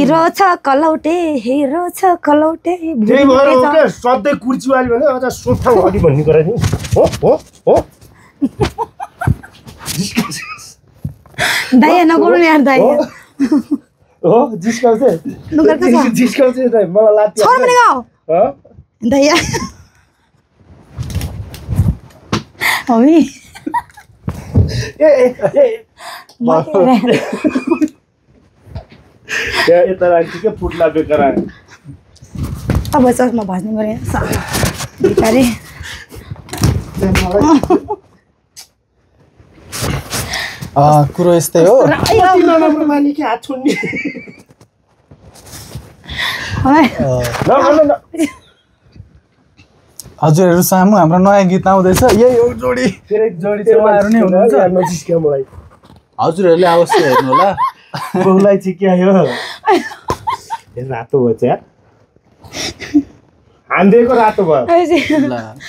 hero छ कलौटे त्यही भएर हो क्या सधैँ कुर्चीवाली भने अझ सोफा अगाडि भन्ने कुरा नि हो दाइ नगर्नु यार दाइ हो जिस्काउँछ दाइ मलाई लाग्छ छोड भने गाउ दाइ ओइ यता राख्छु क्या फुट्ला बेकार अब चस्मा भाज्नु पर्यो बिचारी कुरो यस्तै हो हात छोड्ने हजुरहरू सामु हाम्रो नयाँ गीत आउँदैछ यही हो जोडी उहाँहरू नै हुनुहुन्छ हजुरहरूले अवश्य हेर्नु होला बहुलाई चिक्यायो रातो भयो यार हान्दिएको रातो भयो